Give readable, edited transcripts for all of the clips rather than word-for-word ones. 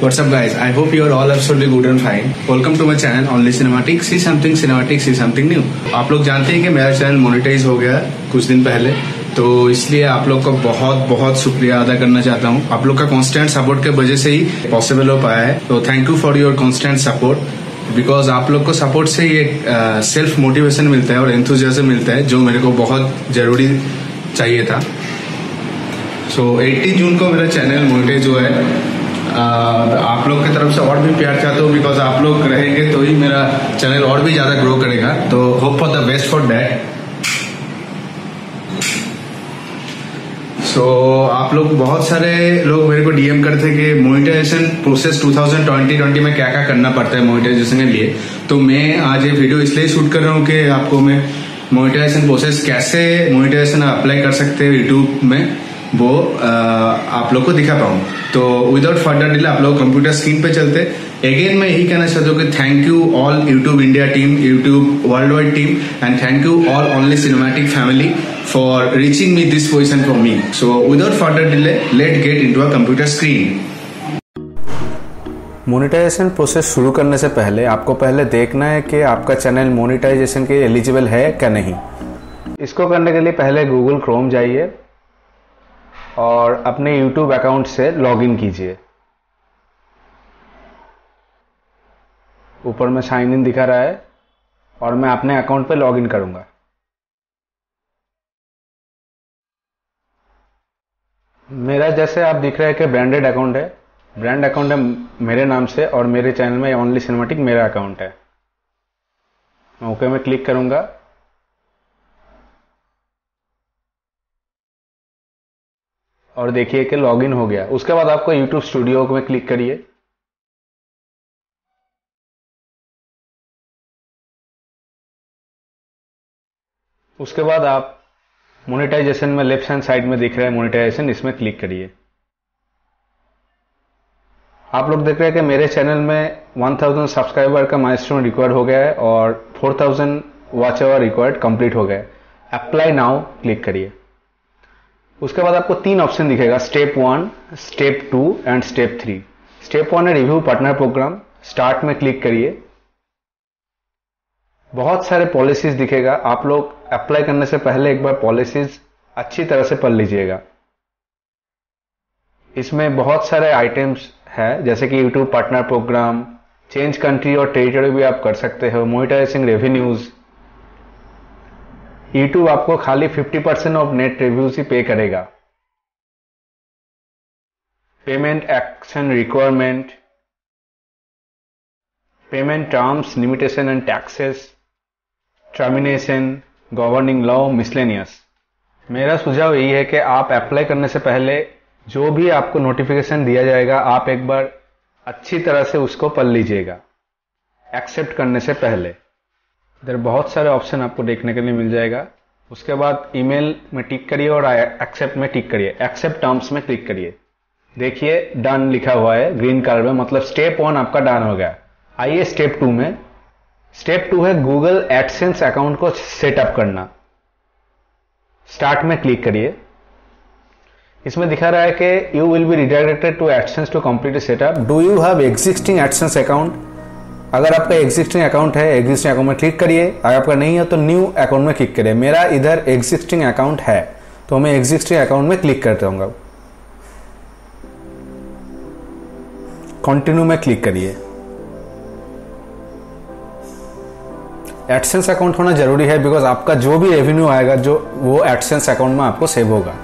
What's up guys, I hope you are all absolutely good and fine. Welcome to my channel Only Cinematic, see something new. आप लोग जानते हैं कि मेरा channel monetise हो गया कुछ दिन पहले, तो इसलिए आप लोग का बहुत बहुत शुक्रिया अदा करना चाहता हूँ। आप लोग का कांस्टेंट सपोर्ट के वजह से ही पॉसिबल हो पाया है, तो thank you for your constant support. Because आप लोग को सपोर्ट से ही एक सेल्फ मोटिवेशन मिलता है और एंथुजियाज्म मिलता है, जो मेरे को बहुत जरूरी चाहिए था। सो 18 जून को मेरा चैनल मोनेटाइज हुआ है। आप लोग की तरफ से और भी प्यार चाहता हूँ, बिकॉज आप लोग रहेंगे तो ही मेरा चैनल और भी ज्यादा ग्रो करेगा, तो hope for the best for that. So आप लोग बहुत सारे लोग मेरे को डीएम करते हैं कि मोनेटाइजेशन प्रोसेस 2020 में क्या क्या करना पड़ता है मोनेटाइजेशन के लिए। तो मैं आज ये वीडियो इसलिए शूट कर रहा हूँ कि आपको मैं मोनेटाइजेशन प्रोसेस कैसे मोनेटाइजेशन अप्लाई कर सकते हैं यूट्यूब में, वो आप लोग को दिखा पाऊँ। तो विदाउट फर्दर डिले आप लोग कंप्यूटर स्क्रीन पे चलते। अगेन मैं यही कहना चाहता हूँ कि thank you all YouTube India team, YouTube world wide team, and thank you all only cinematic family for reaching me this position for me. So without further delay let get into a computer screen. Monetisation process शुरू करने से पहले आपको पहले देखना है कि आपका चैनल मोनेटाइजेशन के एलिजिबल है क्या नहीं। इसको करने के लिए पहले गूगल क्रोम जाइए और अपने YouTube अकाउंट से लॉगिन कीजिए। ऊपर में साइन इन दिखा रहा है और मैं अपने अकाउंट पे लॉगिन करूंगा। मेरा जैसे आप दिख रहा है कि ब्रांडेड अकाउंट है, ब्रांड अकाउंट है मेरे नाम से और मेरे चैनल में ओनली सिनेमैटिक मेरा अकाउंट है। ओके में क्लिक करूंगा और देखिए कि लॉगिन हो गया। उसके बाद आपको YouTube स्टूडियो में क्लिक करिए। उसके बाद आप मोनेटाइजेशन में लेफ्ट हैंड साइड में दिख रहा है मोनेटाइजेशन, इसमें क्लिक करिए। आप लोग देख रहे हैं कि मेरे चैनल में 1000 सब्सक्राइबर का माइलस्टोन रिकॉर्ड हो गया है और 4000 वॉच आवर रिकॉर्ड कंप्लीट हो गया है। अप्लाई नाउ क्लिक करिए। उसके बाद आपको 3 ऑप्शन दिखेगा, step 1, step 2 and step 3। Step 1 है रिव्यू पार्टनर प्रोग्राम, स्टार्ट में क्लिक करिए। बहुत सारे पॉलिसीज दिखेगा, आप लोग अप्लाई करने से पहले एक बार पॉलिसीज अच्छी तरह से पढ़ लीजिएगा। इसमें बहुत सारे आइटम्स है, जैसे कि YouTube partner program, change country और टेरिटरी भी आप कर सकते हो, मोनेटाइजिंग रेवेन्यूज। YouTube आपको खाली 50% ऑफ नेट रिव्यूज ही पे करेगा। Payment action requirement, payment terms, limitation and taxes, termination, governing law, miscellaneous. मेरा सुझाव यही है कि आप अप्लाई करने से पहले जो भी आपको नोटिफिकेशन दिया जाएगा आप एक बार अच्छी तरह से उसको पढ़ लीजिएगा एक्सेप्ट करने से पहले। इधर बहुत सारे ऑप्शन आपको देखने के लिए मिल जाएगा। उसके बाद ईमेल में टिक करिए और एक्सेप्ट में टिक करिए। एक्सेप्ट टर्म्स में क्लिक करिए। देखिए डन लिखा हुआ है ग्रीन कलर में, मतलब स्टेप 1 आपका डन हो गया। आइए स्टेप 2 में। स्टेप 2 है गूगल एडसेंस अकाउंट को सेटअप करना। स्टार्ट में क्लिक करिए। इसमें दिखा रहा है कि you will be redirected to AdSense to complete setup. Do you have existing AdSense account? अगर आपका एग्जिस्टिंग अकाउंट है, एग्जिस्टिंग अकाउंट में क्लिक करिए। अगर आपका नहीं है तो न्यू अकाउंट में क्लिक करिए। मेरा इधर एग्जिस्टिंग अकाउंट है तो मैं एग्जिस्टिंग अकाउंट में क्लिक करता हूँ। कंटिन्यू में क्लिक करिए। एडसेंस अकाउंट होना जरूरी है, बिकॉज आपका जो भी रेवेन्यू आएगा जो वो एडसेंस अकाउंट में आपको सेव होगा।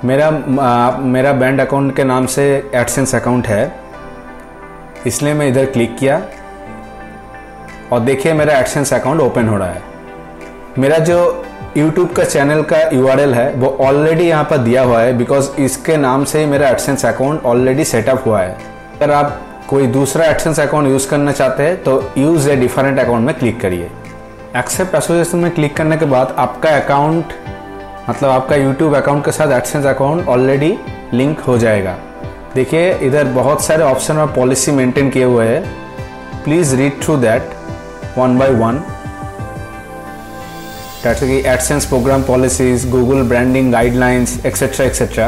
मेरा बैंक अकाउंट के नाम से एडसेंस अकाउंट है, इसलिए मैं इधर क्लिक किया और देखिए मेरा एडसेंस अकाउंट ओपन हो रहा है। मेरा जो YouTube का चैनल का URL है वो ऑलरेडी यहाँ पर दिया हुआ है, बिकॉज इसके नाम से ही मेरा एडसेंस अकाउंट ऑलरेडी सेटअप हुआ है। अगर आप कोई दूसरा एडसेंस अकाउंट यूज करना चाहते हैं तो यूज ए डिफरेंट अकाउंट में क्लिक करिए। एक्सेप्ट एसोसिएशन में क्लिक करने के बाद आपका अकाउंट, मतलब आपका YouTube अकाउंट के साथ एडसेंस अकाउंट ऑलरेडी लिंक हो जाएगा। देखिए इधर बहुत सारे ऑप्शन और पॉलिसी मेंटेन किए हुए हैं। Please read through that one by one. जैसे कि AdSense program policies, Google branding guidelines, etcetera etcetera.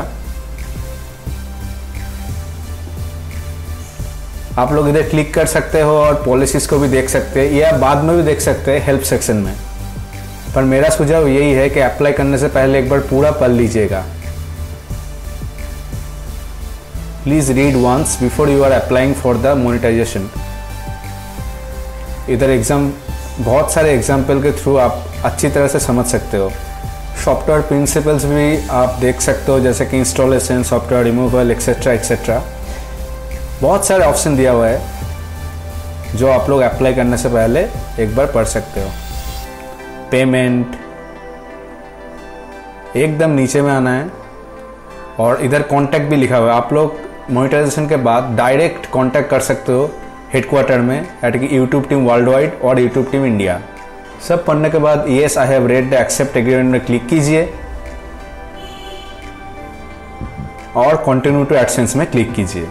आप लोग इधर क्लिक कर सकते हो और पॉलिसीज़ को भी देख सकते हैं, या बाद में भी देख सकते हैं हेल्प सेक्शन में। पर मेरा सुझाव यही है कि अप्लाई करने से पहले एक बार पूरा पढ़ लीजिएगा। Please read once before you are applying for the monetization. इधर बहुत सारे एग्जाम्पल के थ्रू आप अच्छी तरह से समझ सकते हो। सॉफ्टवेयर प्रिंसिपल्स भी आप देख सकते हो, जैसे कि installation, software removal, etcetera etcetera. बहुत सारे ऑप्शन दिया हुआ है जो आप लोग अप्लाई करने से पहले एक बार पढ़ सकते हो। पेमेंट एकदम नीचे में आना है, और इधर कॉन्टैक्ट भी लिखा हुआ है। आप लोग मोनेटाइजेशन के बाद डायरेक्ट कॉन्टैक्ट कर सकते हो हेडक्वार्टर में यूट्यूब टीम वर्ल्ड वाइड और यूट्यूब टीम इंडिया। सब पढ़ने के बाद yes I have read the accept agreement में क्लिक कीजिए और कंटिन्यू टू एडसेंस में क्लिक कीजिए।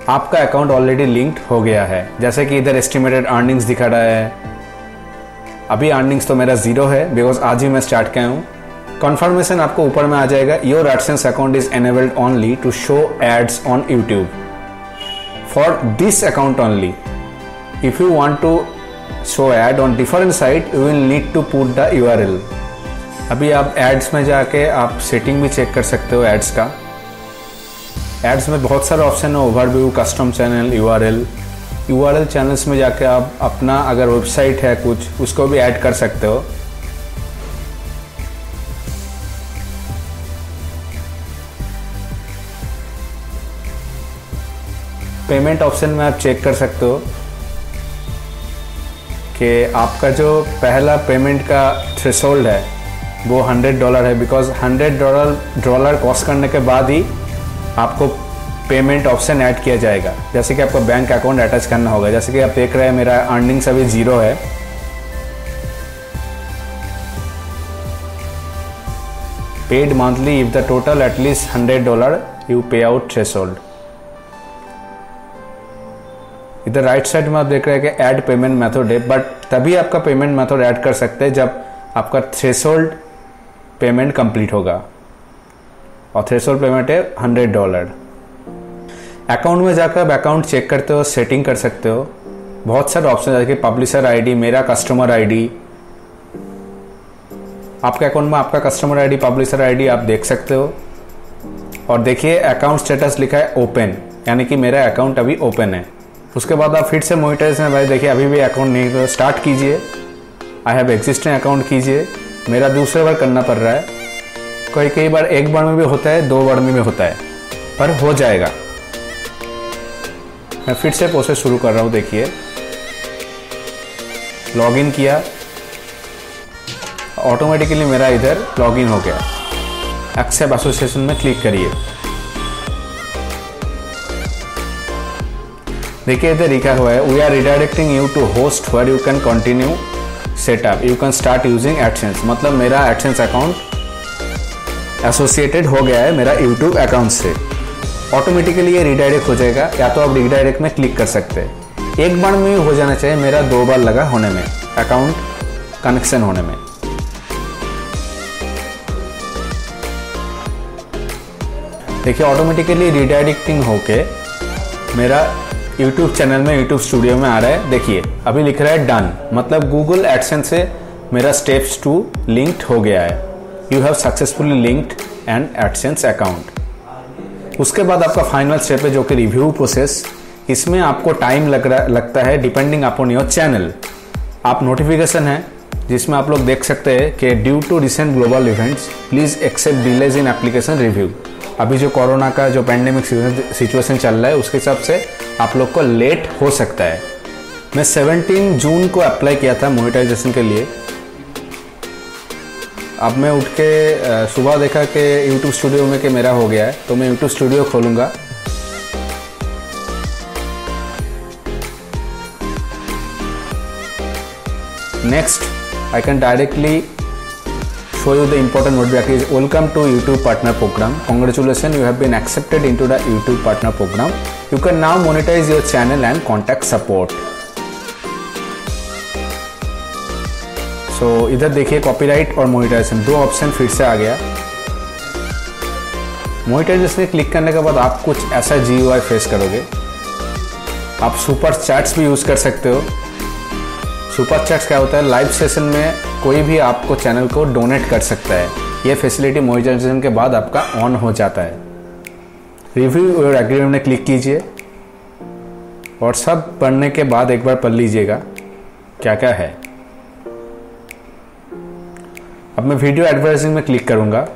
आपका अकाउंट ऑलरेडी लिंक्ड हो गया है। जैसे कि इधर एस्टिमेटेड अर्निंग्स दिखा रहा है। अभी अर्निंग्स तो मेरा 0 है बिकॉज आज ही मैं स्टार्ट किया हूँ। कॉन्फर्मेशन आपको ऊपर में आ जाएगा। Your AdSense account is enabled only to show ads on YouTube for this account only. If you want to show ad on different site you will need to put the URL। अभी आप ads में जाके आप setting भी check कर सकते हो ads का। एड्स में बहुत सारे ऑप्शन है, overview, custom channel, URL channels में जाके आप अपना अगर वेबसाइट है कुछ उसको भी ऐड कर सकते हो। पेमेंट ऑप्शन में आप चेक कर सकते हो कि आपका जो पहला पेमेंट का थ्रेशोल्ड है वो $100 है, बिकॉज $100 कॉस्ट करने के बाद ही आपको पेमेंट ऑप्शन ऐड किया जाएगा। जैसे कि आपको बैंक अकाउंट अटैच करना होगा। जैसे कि आप देख रहे हैं मेरा अर्निंग्स अभी 0 है। Paid monthly if the total at least $100 you पे आउट थ्रेशोल्ड। इधर राइट साइड में आप देख रहे हैं कि ऐड पेमेंट मेथड है, बट तभी आपका पेमेंट मेथड ऐड कर सकते हैं जब आपका थ्रेशोल्ड पेमेंट कंप्लीट होगा, और थ्रेशोल्ड पेमेंट है $100। अकाउंट में जाकर आप अकाउंट चेक करते हो, सेटिंग कर सकते हो। बहुत सारे ऑप्शन है, जैसे कि पब्लिशर आईडी, मेरा कस्टमर आईडी। आपके अकाउंट में आपका कस्टमर आईडी, पब्लिशर आईडी आप देख सकते हो। और देखिए अकाउंट स्टेटस लिखा है ओपन, यानी कि मेरा अकाउंट अभी ओपन है। उसके बाद आप फिर से मोनेटाइजेशन भाई देखिए अभी भी अकाउंट नहीं, तो स्टार्ट कीजिए, आई हैव एग्जिस्टिंग अकाउंट कीजिए। मेरा दूसरे बार करना पड़ रहा है। कई बार एक बार में भी होता है, 2 बार में भी होता है, पर हो जाएगा। मैं फिर से प्रोसेस शुरू कर रहा हूँ। देखिए लॉगिन किया, ऑटोमेटिकली मेरा इधर लॉगिन हो गया। एक्सेप्ट एसोसिएशन में क्लिक करिए। देखिए इधर लिखा हुआ है we are redirecting you to host where you can continue setup, you can start using AdSense. मतलब मेरा एडसेंस अकाउंट एसोसिएटेड हो गया है मेरा यूट्यूब अकाउंट से। ऑटोमेटिकली ये रिडायरेक्ट हो जाएगा, या तो आप रिडायरेक्ट में क्लिक कर सकते हैं। एक बार में हो जाना चाहिए, मेरा 2 बार लगा होने में, अकाउंट कनेक्शन होने में। देखिए ऑटोमेटिकली रिडायरेक्टिंग होके मेरा यूट्यूब चैनल में, यूट्यूब स्टूडियो में आ रहा है। देखिए अभी लिख रहा है डन, मतलब गूगल एडसेंस से मेरा स्टेप्स 2 लिंक्ड हो गया है। You have successfully linked N AdSense account. उसके बाद आपका फाइनल स्टेप है जो कि रिव्यू प्रोसेस। इसमें आपको टाइम लगता है डिपेंडिंग अपॉन योर चैनल। आप नोटिफिकेशन है जिसमें आप लोग देख सकते हैं कि due to recent global events please accept delays in application review. अभी जो कोरोना का जो पैंडेमिक सिचुएशन चल रहा है उसके हिसाब से आप लोग को लेट हो सकता है। मैं 17 जून को अप्लाई किया था मोनेटाइजेशन के लिए। अब मैं उठ के सुबह देखा कि यूट्यूब स्टूडियो में कि मेरा हो गया है, तो मैं यूट्यूब स्टूडियो खोलूँगा। Next I can directly show you the important notification is welcome to YouTube partner program. Congratulations, you have been accepted into the YouTube partner program. You can now monetize your channel and contact support. So इधर देखिए copyright और monetization 2 option फिर से आ गया। Monetization click करने के बाद आप कुछ ऐसा GUI फेस करोगे। आप सुपर चैट्स भी यूज़ कर सकते हो। सुपर चैट्स क्या होता है, लाइव सेशन में कोई भी आपको चैनल को डोनेट कर सकता है। ये फैसिलिटी मोनेटाइजेशन के बाद आपका ऑन हो जाता है। रिव्यू और एग्रीमेंट में क्लिक कीजिए और सब पढ़ने के बाद एक बार पढ़ लीजिएगा क्या क्या है। अब मैं वीडियो एडवर्टाइजिंग में क्लिक करूंगा।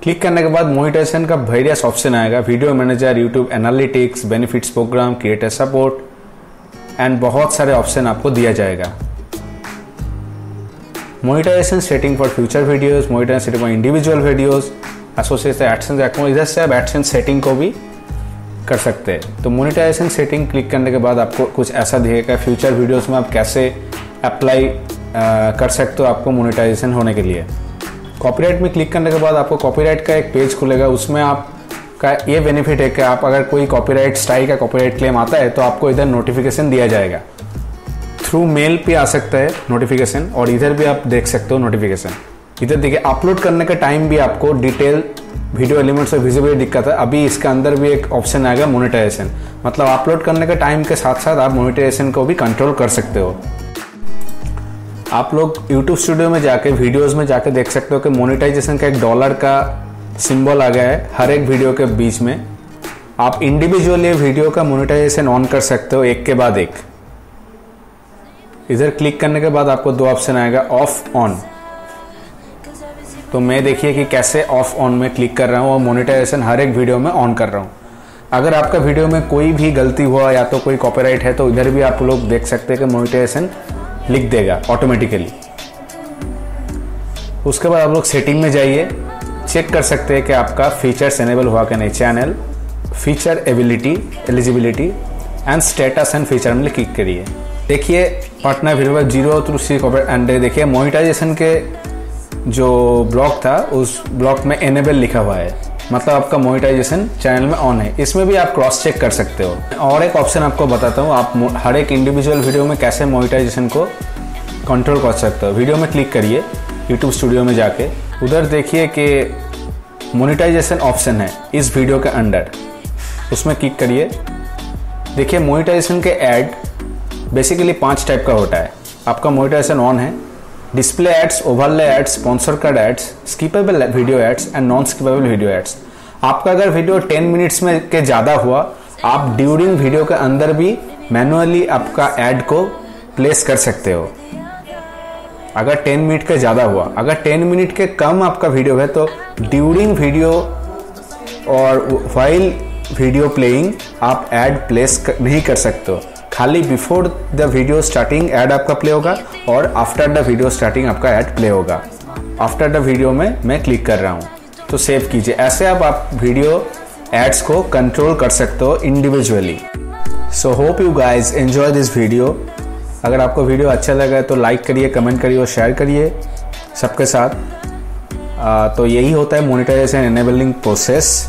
क्लिक करने के बाद मोनेटाइजेशन का वेरियस ऑप्शन आएगा, video manager, YouTube analytics, benefits program, creator support and बहुत सारे ऑप्शन आपको दिया जाएगा। Monetization setting for future videos, monetization setting for individual videos, associated AdSense account, इधर से आप एडसेंस सेटिंग को भी कर सकते हैं। तो मोनेटाइजेशन सेटिंग क्लिक करने के बाद आपको कुछ ऐसा दिखेगा, फ्यूचर वीडियोस में आप कैसे अप्लाई कर सकते हो आपको मोनेटाइजेशन होने के लिए। कॉपीराइट में क्लिक करने के बाद आपको कॉपीराइट का एक पेज खुलेगा। उसमें आपका ये बेनिफिट है कि आप अगर कोई कॉपीराइट स्ट्राइक का कॉपीराइट क्लेम आता है तो आपको इधर नोटिफिकेशन दिया जाएगा। थ्रू मेल पे आ सकता है नोटिफिकेशन और इधर भी आप देख सकते हो नोटिफिकेशन। इधर देखिए अपलोड करने का टाइम भी आपको डिटेल वीडियो एलिमेंट्स और विजिबिलिटी दिक्कत है। अभी इसके अंदर भी एक ऑप्शन आएगा मोनेटाइजेशन, मतलब अपलोड करने के टाइम के साथ साथ आप मोनेटाइजेशन को भी कंट्रोल कर सकते हो। आप लोग YouTube स्टूडियो में जाके वीडियोस में जाके देख सकते हो कि मोनेटाइजेशन का एक डॉलर का सिंबल आ गया है हर एक वीडियो के बीच में। आप इंडिविजुअली वीडियो का मोनेटाइजेशन ऑन कर सकते हो एक के बाद एक। इधर क्लिक करने के बाद आपको दो ऑप्शन आएगा, ऑफ ऑन। तो मैं देखिए कि कैसे ऑफ ऑन में क्लिक कर रहा हूँ और मोनेटाइजेशन हर एक वीडियो में ऑन कर रहा हूँ। अगर आपका वीडियो में कोई भी गलती हुआ या तो कोई कॉपीराइट है तो इधर भी आप लोग देख सकते हैं कि मोनेटाइजेशन लिख देगा ऑटोमेटिकली। उसके बाद आप लोग सेटिंग में जाइए, चेक कर सकते हैं कि आपका फीचर्स एनेबल हुआ कि नहीं। Channel, feature ability, eligibility and status and feature में क्लिक करिए। देखिए partner video 0 to 3 copyright and देखिए मोनेटाइजेशन के जो ब्लॉक था उस ब्लॉक में एनेबल लिखा हुआ है, मतलब आपका मोनेटाइजेशन चैनल में ऑन है। इसमें भी आप क्रॉस चेक कर सकते हो। और एक ऑप्शन आपको बताता हूँ, आप हर एक इंडिविजुअल वीडियो में कैसे मोनेटाइजेशन को कंट्रोल कर सकते हो। वीडियो में क्लिक करिए YouTube स्टूडियो में जाके, उधर देखिए कि मोनेटाइजेशन ऑप्शन है इस वीडियो के अंडर, उसमें क्लिक करिए। देखिए मोनेटाइजेशन के ऐड बेसिकली 5 टाइप का होता है। आपका मोनेटाइजेशन ऑन है, display ads, overlay ads, sponsor card ads, skippable video ads and non skippable video ads. आपका अगर वीडियो 10 मिनट्स में के ज़्यादा हुआ, आप ड्यूरिंग वीडियो के अंदर भी मैनुअली आपका एड को प्लेस कर सकते हो। अगर 10 मिनट के ज़्यादा हुआ, अगर 10 मिनट के कम आपका वीडियो है तो ड्यूरिंग वीडियो और व्हाइल वीडियो प्लेइंग आप एड प्लेस नहीं कर सकते हो। खाली before the video starting add आपका प्ले होगा और आफ्टर द वीडियो स्टार्टिंग आपका ऐड प्ले होगा। आफ्टर द वीडियो में मैं क्लिक कर रहा हूँ तो सेव कीजिए। ऐसे आप वीडियो एड्स को कंट्रोल कर सकते हो individually. So hope you guys enjoy this video. अगर आपको वीडियो अच्छा लगा तो लाइक करिए, कमेंट करिए और शेयर करिए सबके साथ। तो यही होता है मोनेटाइजेशन एनेबलिंग प्रोसेस।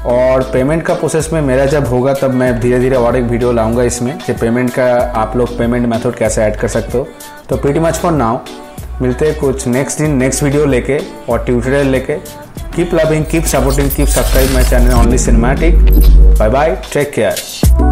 और पेमेंट का प्रोसेस में मेरा जब होगा तब मैं धीरे धीरे और एक वीडियो लाऊंगा इसमें कि पेमेंट का आप लोग पेमेंट मेथड कैसे ऐड कर सकते हो। तो प्रीटी मच फॉर नाउ, मिलते हैं कुछ नेक्स्ट वीडियो लेके और ट्यूटोरियल लेके। Keep loving, keep supporting, keep subscribe my channel only cinematic. Bye bye, take care.